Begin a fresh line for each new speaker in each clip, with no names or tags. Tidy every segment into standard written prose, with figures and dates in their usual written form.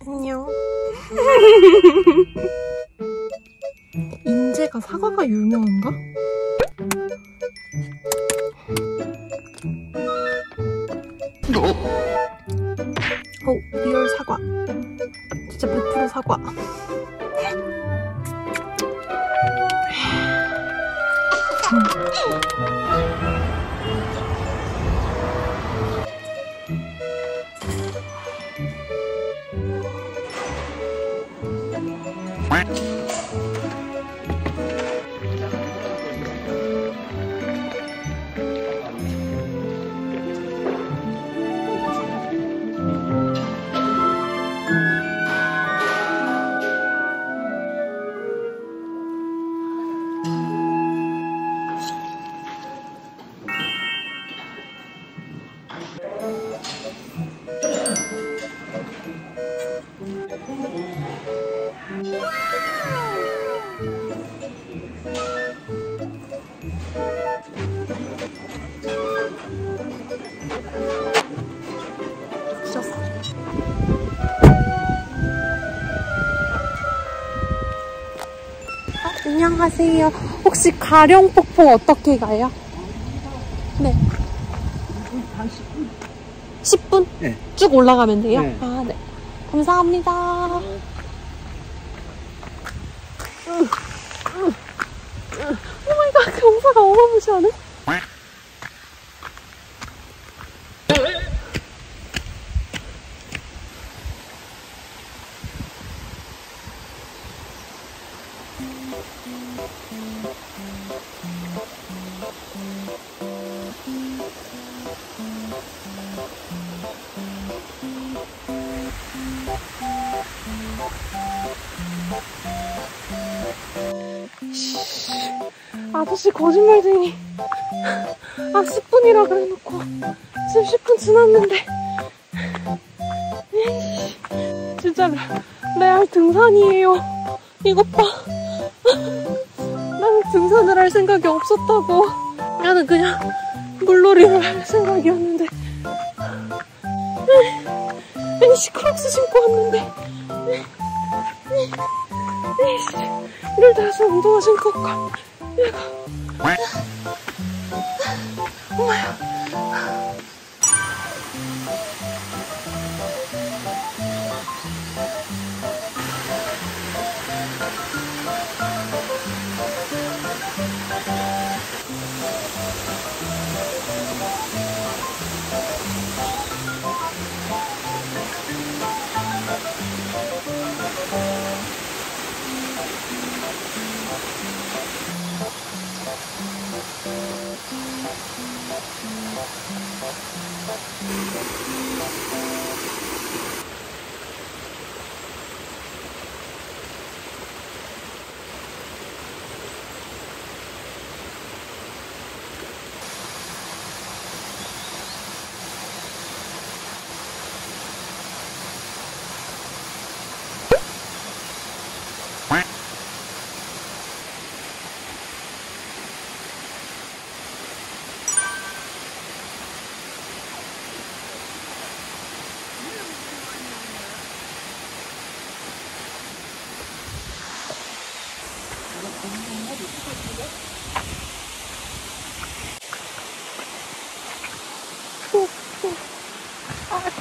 안녕. 인제가 사과가 유명한가? 리얼 사과. 진짜 100% 사과. 안녕하세요. 혹시 가령폭포 어떻게 가요? 네.
한 10분?
10분?
네.
쭉 올라가면 돼요?
네.
아, 네. 감사합니다. 오마이갓, 경사가 어마무시하네? 아저씨 거짓말쟁이. 10분이라 그래놓고 지금 10분 지났는데. 진짜 레알 등산이에요. 이것 봐. 나는 등산을 할 생각이 없었다고. 나는 그냥 물놀이를 할 생각이었는데. 크록스 신고 왔는데. 이럴 때 와서 운동화 신고 올걸. 어머야.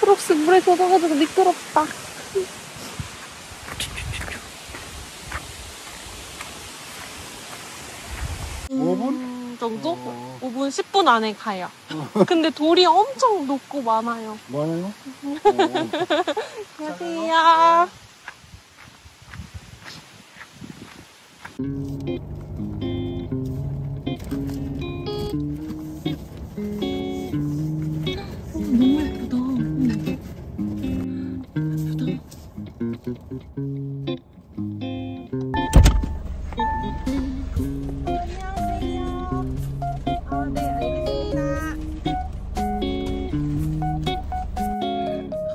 크록스 물에 젖어가지고 미끄럽다.
5분?
정도? 5분, 10분 안에 가요. 근데 돌이 엄청 높고 많아요.
많아요?
안녕하세요. 너무 예쁘다.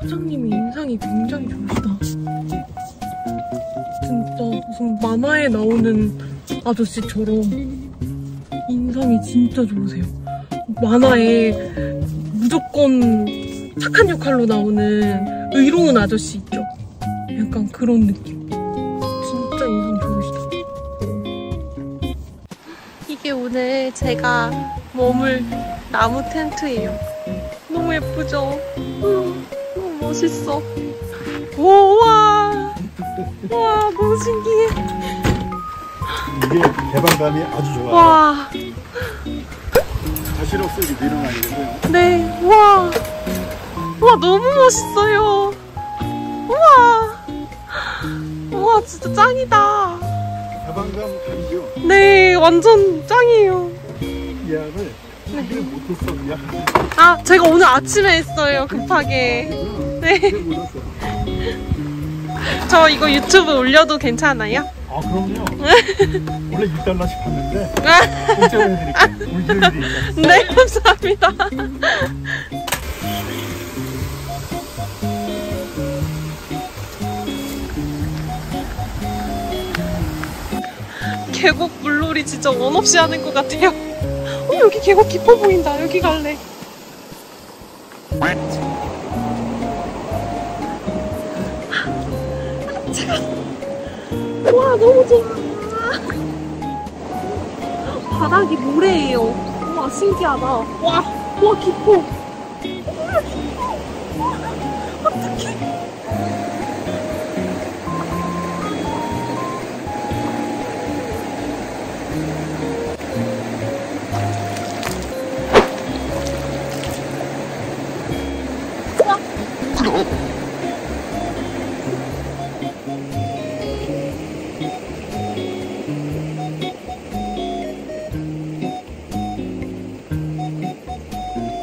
사장님이 인상이 굉장히 좋으시다. 진짜 무슨 만화에 나오는 아저씨처럼 인상이 진짜 좋으세요. 만화에 무조건 착한 역할로 나오는 의로운 아저씨 있죠? 약간 그런 느낌. 진짜 인상 좋으시다. 이게 오늘 제가 머물 나무 텐트예요. 너무 예쁘죠? 너무 멋있어. 우와! 와, 너무 신기해.
이게 개방감이 아주 좋아요.
와.
자실 없이 이렇게 내려가야 되고요.
네, 우와. 우와, 너무 멋있어요. 우와. 우와, 진짜 짱이다.
개방감 다르죠?
네, 완전 짱이에요.
예약을 하기를 못했어. 미안.
아, 제가 오늘 아침에 했어요, 급하게. 네. 저 이거 유튜브 올려도 괜찮아요?
아, 그럼요. 원래 6달러씩 받는데 공짜로 해드릴게요. 우리 일이니까.
네, 감사합니다. 계곡 물놀이 진짜 원 없이 하는 것 같아요. 여기 계곡 깊어 보인다. 여기 갈래. 와, 너무 좋아. 바닥이 모래예요. 와, 신기하다. 와, 깊어. 어떡해.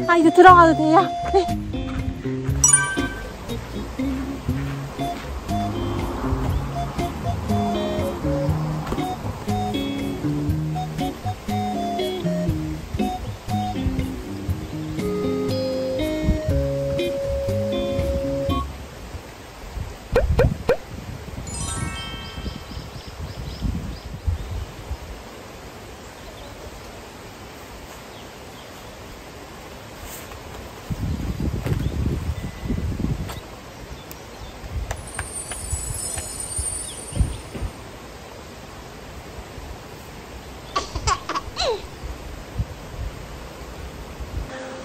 아, 이제 들어가도 돼요? 네.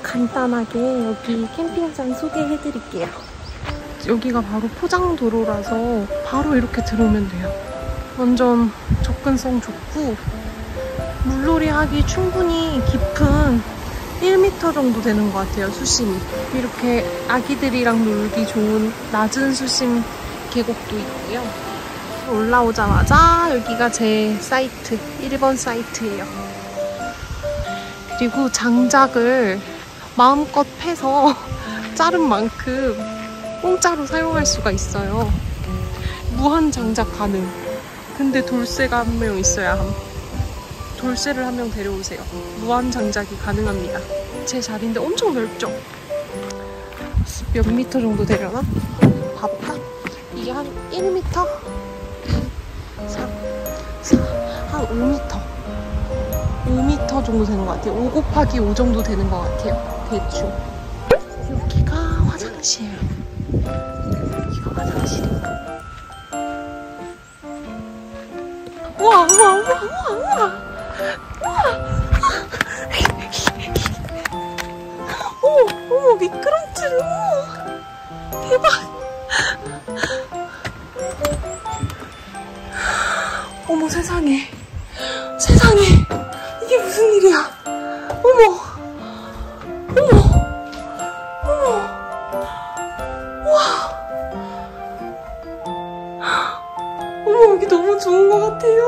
간단하게 여기 캠핑장 소개해드릴게요. 여기가 바로 포장도로라서 바로 이렇게 들어오면 돼요. 완전 접근성 좋고 물놀이 하기 충분히 깊은 1m 정도 되는 것 같아요, 수심이. 이렇게 아기들이랑 놀기 좋은 낮은 수심 계곡도 있고요. 올라오자마자 여기가 제 사이트, 1번 사이트예요. 그리고 장작을 마음껏 패서 자른 만큼 공짜로 사용할 수가 있어요. 무한 장작 가능. 근데 돌쇠가 한 명 있어야 함. 돌쇠를 한 명 데려오세요. 무한 장작이 가능합니다. 제 자리인데 엄청 넓죠? 몇 미터 정도 되려나? 봐볼까? 이게 한 1미터? 4, 한 5미터. 5m 정도 되는 것 같아요. 5 곱하기 5 정도 되는 것 같아요. 대충. 여기가 화장실. 여기가 화장실이에요. 우와. 어머, 미끄럼틀. 대박. 어머, 세상에. 이게 무슨 일이야? 어머. 와. 어머, 여기 너무 좋은 것 같아요.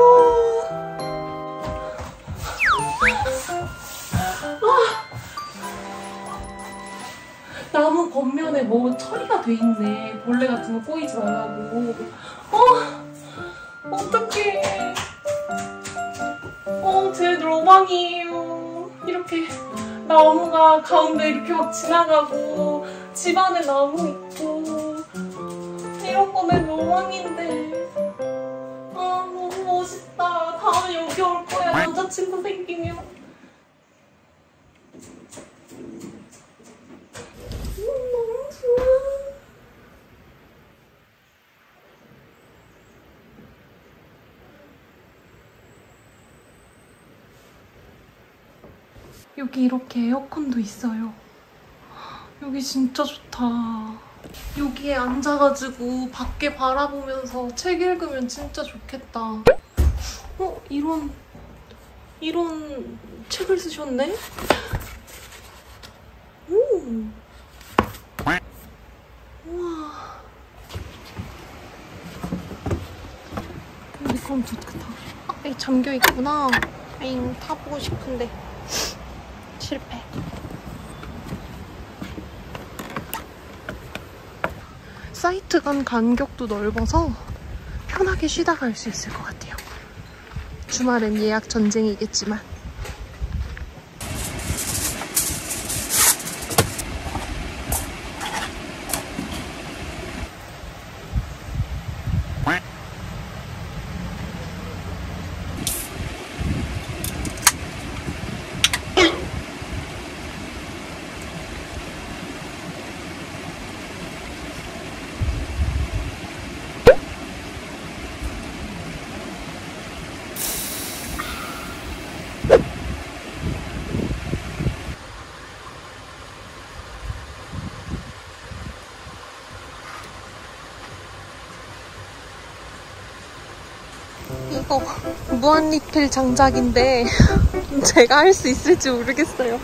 나무 겉면에 뭐 처리가 돼 있네. 벌레 같은 거 꼬이지 말라고. 어떡해. 제 로망이에요. 이렇게 나무가 가운데 이렇게 막 지나가고 집 안에 나무 있고 이런 거 내 로망인데. 너무 멋있다. 다음에 여기 올 거야. 남자친구 생기면. 여기 이렇게 에어컨도 있어요. 여기 진짜 좋다. 여기에 앉아가지고 밖에 바라보면서 책 읽으면 진짜 좋겠다. 이런 책을 쓰셨네? 오! 우와. 미끄럼 좋겠다. 이 잠겨 있구나. 아잉, 타보고 싶은데 실패. 사이트 간 간격도 넓어서 편하게 쉬다 갈 수 있을 것 같아요. 주말엔 예약 전쟁이겠지만. 이거 무한 리필 장작인데 제가 할 수 있을지 모르겠어요.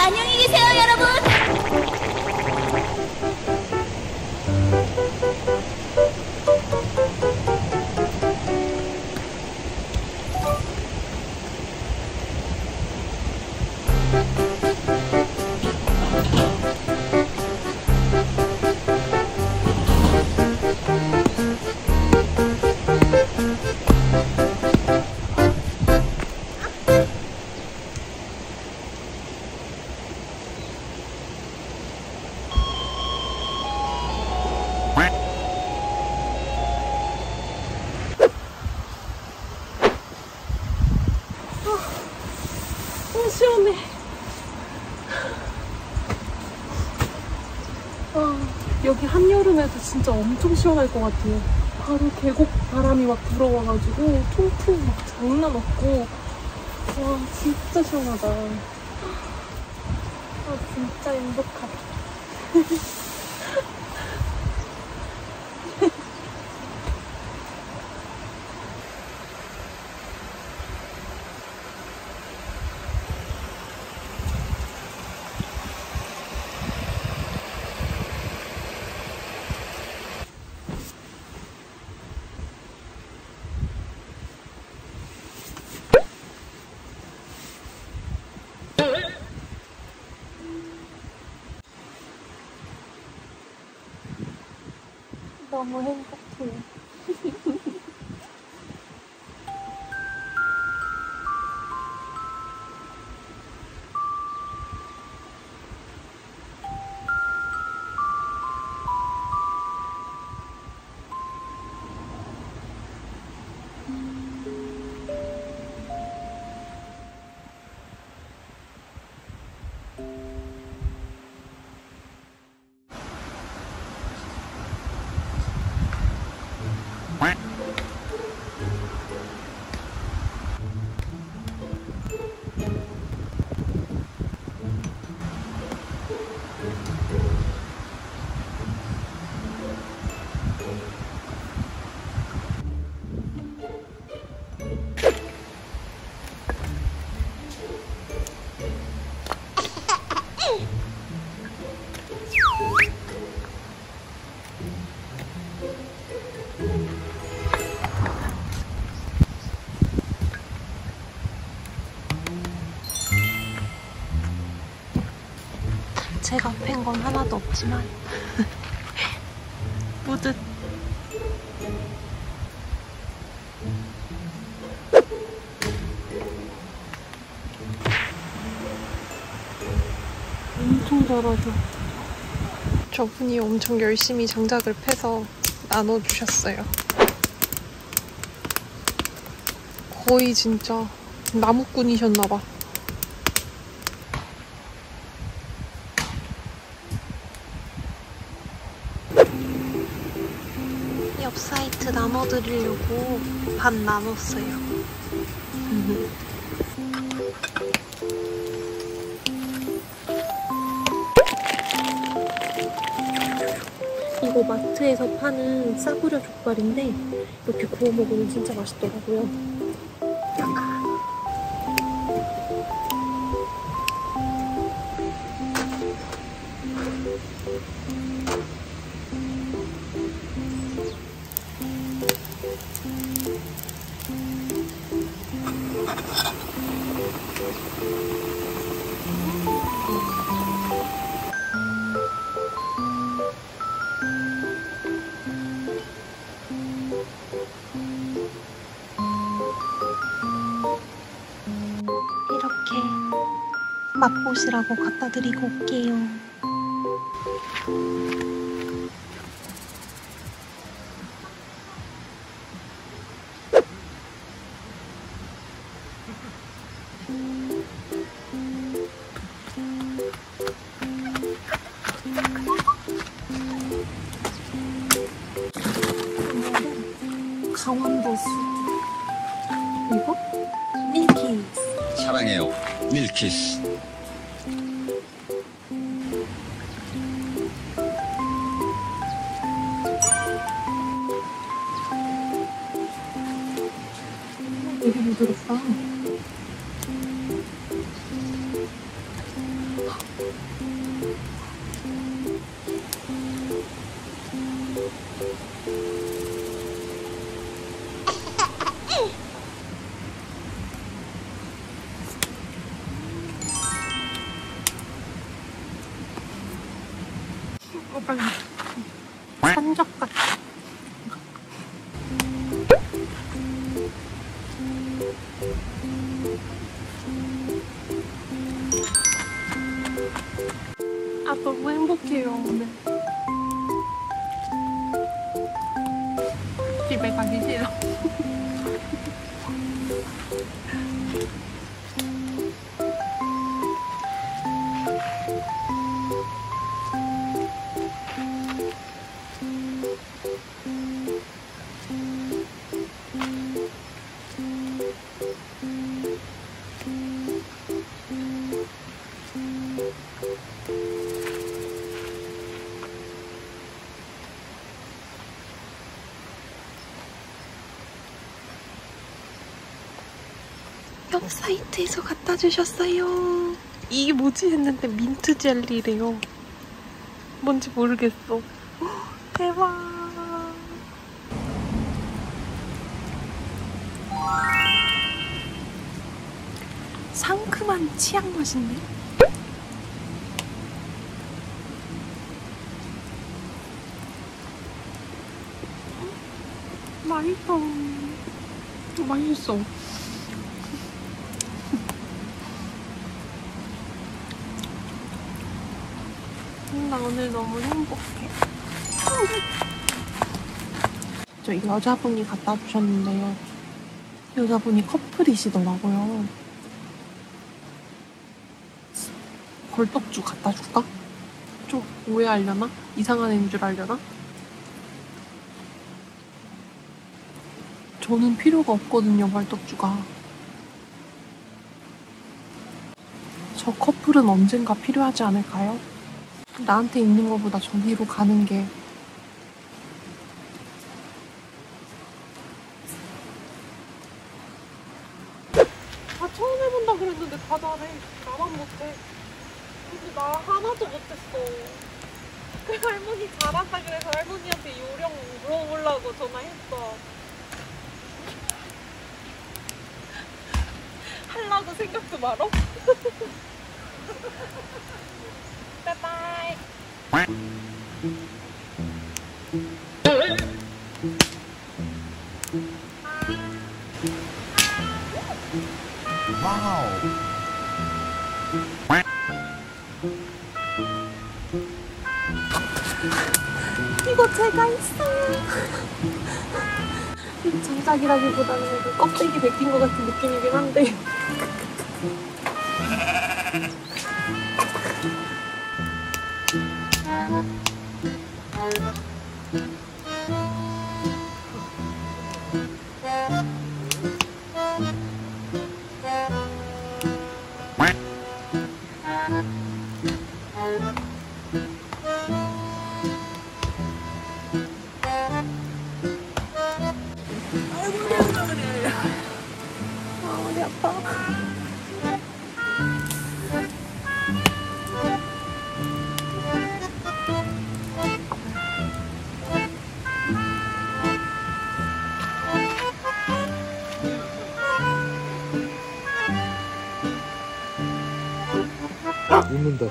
안녕히 계세요, 여러분.
시원해. 여기 한여름에도 진짜 엄청 시원할 것 같아요. 바로 계곡 바람이 막 불어와가지고 통풍 막 장난 없고, 와 진짜 시원하다. 진짜 행복하다. 너무 행복해요. 제가 팬 건 하나도 없지만 뿌듯. 잘하셔. 저분이 엄청 열심히 장작을 패서 나눠주셨어요. 거의 진짜 나무꾼이셨나봐. 옆 사이트 나눠드리려고 반 나눴어요. 이거 마트에서 파는 싸구려 족발인데 이렇게 구워 먹으면 진짜 맛있더라고요. 이렇게 맛보시라고 갖다 드리고 올게요. 강원도 수 이거? 밀키스.
사랑해요. 밀키스.
되게 부드럽다. 산적 같아. 아, 너무 행복해요, 오늘. 집에 가기 싫어. 옆 사이트에서 갖다 주셨어요. 이게 뭐지 했는데 민트 젤리래요. 뭔지 모르겠어. 대박. 상큼한 치약 맛인데? 맛있어. 맛있어. 나 오늘 너무 행복해. 저 여자분이 갖다 주셨는데요. 여자분이 커플이시더라고요. 벌떡주 갖다 줄까? 좀 오해하려나? 이상한 애인 줄 알려나? 저는 필요가 없거든요, 벌떡주가. 저 커플은 언젠가 필요하지 않을까요? 나한테 있는 것보다 저기로 가는 게 다 처음 해본다 그랬는데 다 잘해. 나만 못해. 근데 나 하나도 못했어. 그 할머니 잘한다 그래서 할머니한테 요령 물어보려고 전화했어. 하려고 생각도 말어? 바이바이.
와우.
제가 있어요. 장작이라기보다는 그 껍데기 벗긴 것 같은 느낌이긴 한데. 머리 아파.
웃는다.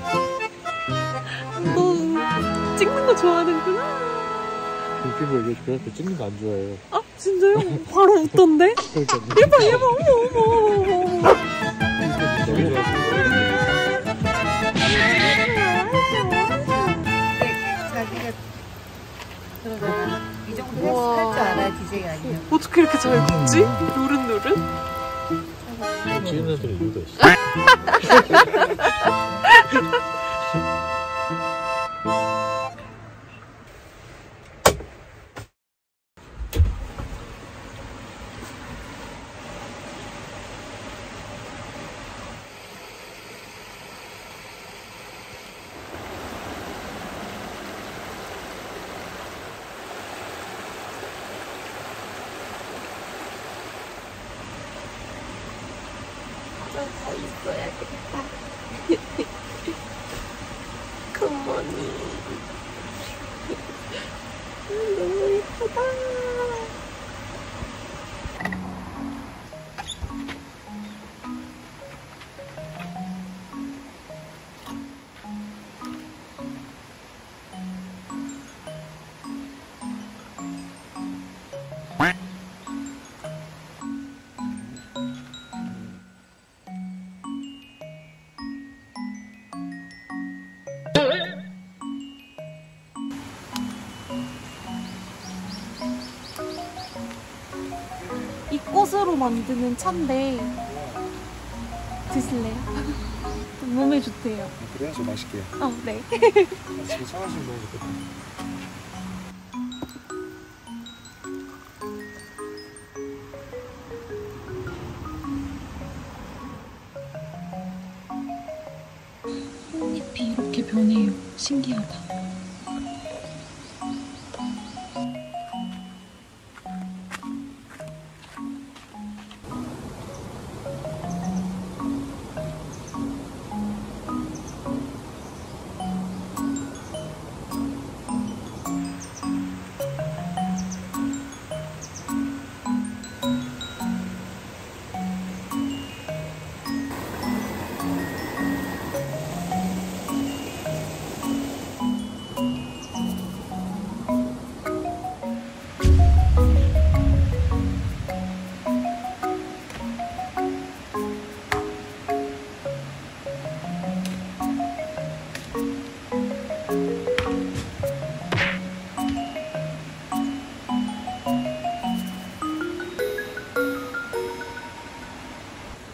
너 찍는 거 좋아하는구나.
웃긴 거 얘기해. 그 찍는 거 안 좋아해요.
아 진짜요? 바로 웃던데?
그러니까
얘봐 어머 어머.
너무 좋아하시는
자기가 그러잖아. 이 정도
우와.
할 줄 알아야 DJ가 아니야.
어떻게 이렇게 잘 굽지? 노릇노릇?
거. 찍는 애들이 이유가 있어.
더 있어야겠다. 굿모닝. 너무 예쁘다. 이 꽃으로 만드는 차인데 드실래요? 몸에 좋대요.
그래야 좀 맛있게.
네.
지금 차가지고 너무 좋겠다.
꽃잎이 이렇게 변해요. 신기하다.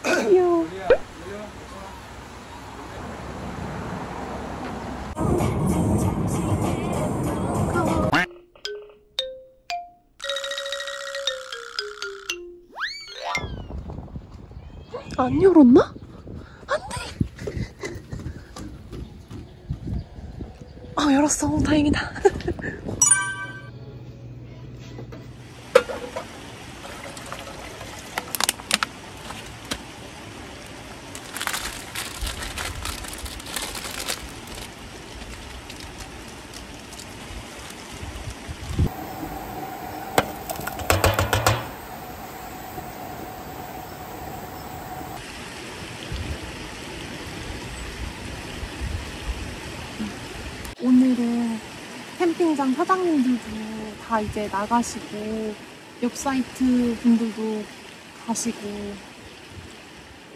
귀여워. 안 열었나? 안 돼! 아, 열었어. 다행이다. 오늘은 캠핑장 사장님들도 다 이제 나가시고 웹사이트 분들도 가시고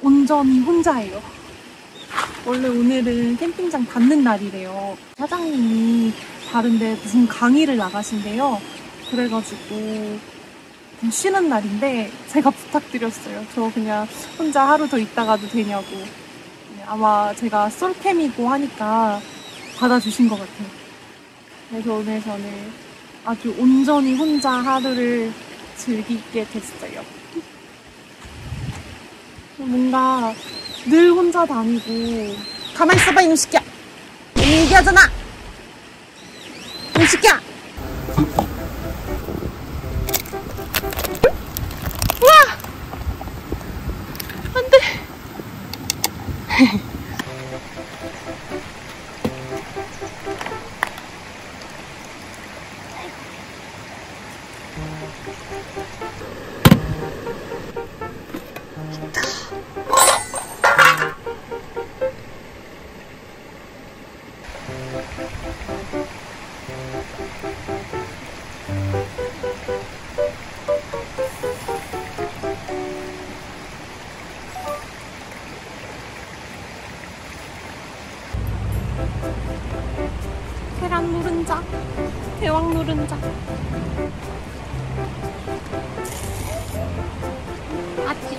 온전히 혼자예요. 원래 오늘은 캠핑장 닫는 날이래요. 사장님이 다른데 무슨 강의를 나가신대요. 그래가지고 좀 쉬는 날인데 제가 부탁드렸어요. 저 그냥 혼자 하루 더 있다가도 되냐고. 아마 제가 솔캠이고 하니까 받아주신 것 같아요. 그래서 오늘 저는 아주 온전히 혼자 하루를 즐기게 됐어요. 뭔가 늘 혼자 다니고. 가만히 있어봐 이놈 새끼야. 얘기하잖아. 이놈 새끼야. 우와, 안돼. 계란 노른자, 대왕 노른자. 아치.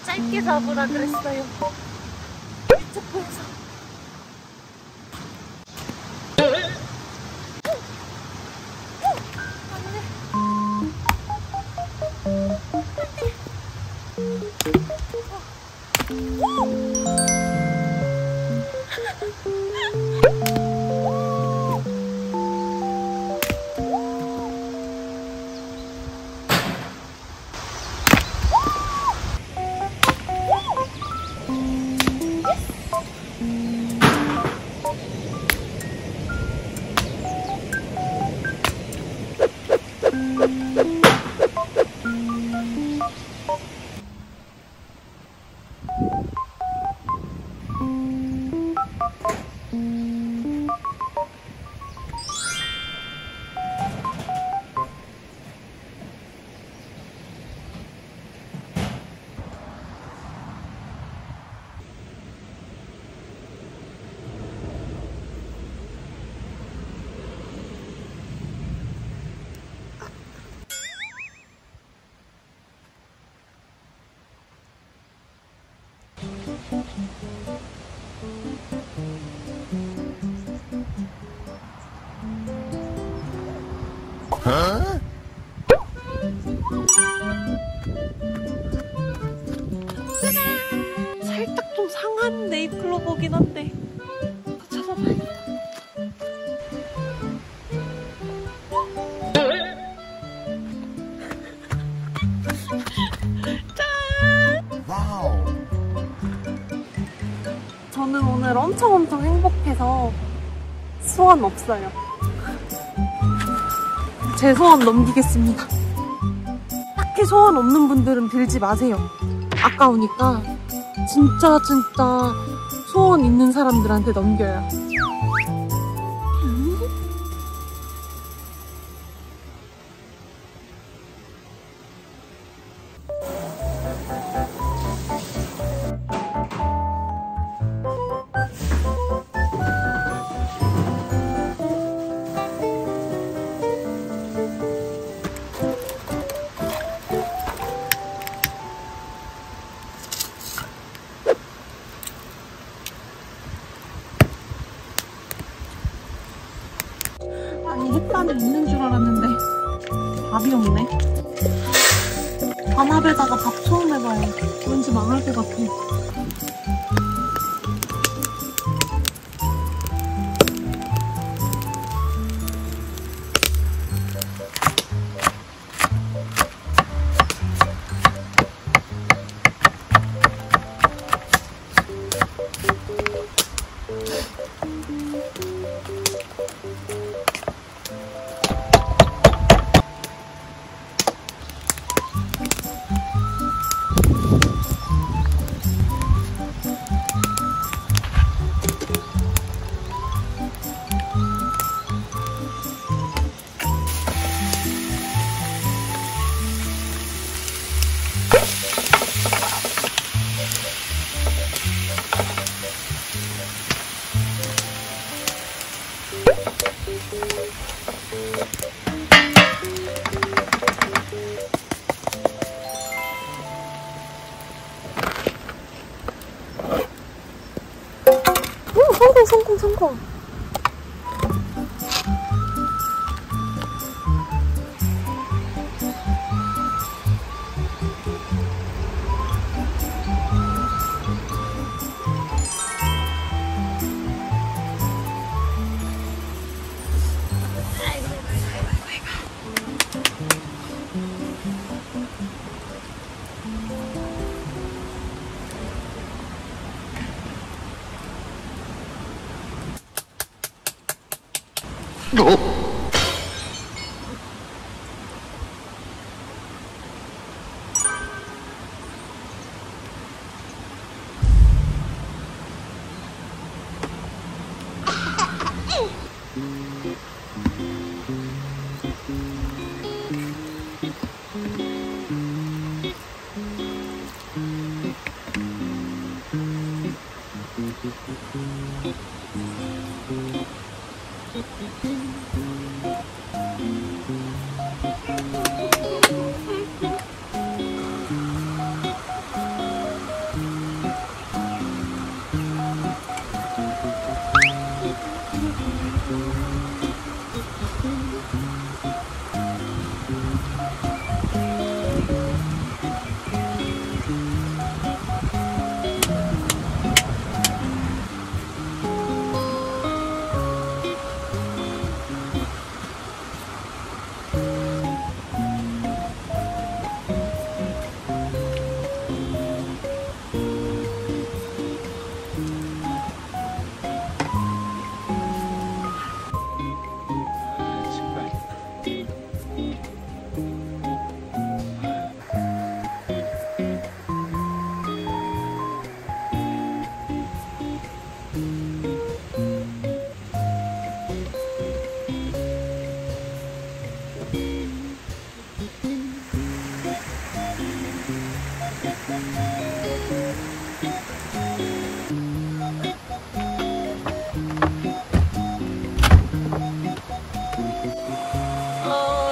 짧게 잡으라 그랬어요. 일찍 보여서. 살짝 좀 상한 네잎클로버긴 한데 더 찾아봐야겠다. 짠!
와우.
저는 오늘 엄청 행복해서 소원 없어요. 제 소원 넘기겠습니다. 딱히 소원 없는 분들은 빌지 마세요. 아까우니까 진짜 소원 있는 사람들한테 넘겨요. 아니 햇반이 있는 줄 알았는데 밥이 없네. 반합에다가 밥 처음 해봐요. 왠지 망할 것 같아. 성공.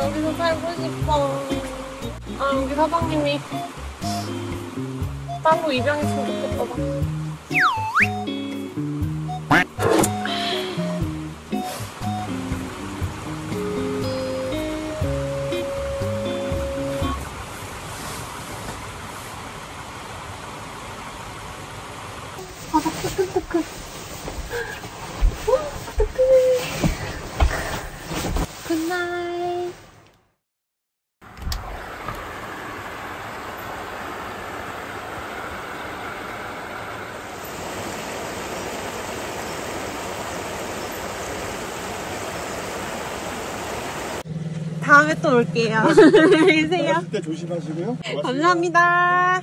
여기서 살고 싶어. 여기 사장님이 따로 입양했으면 좋겠다. 바닥 뜨끈뜨끈. 뜨끈해. 굿나잇. 다음에 또 올게요. 안녕히 계세요.
가실 때 조심하시고요. 고맙습니다.
감사합니다.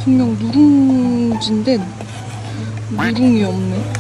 분명 누룽지인데 누룽이 없네.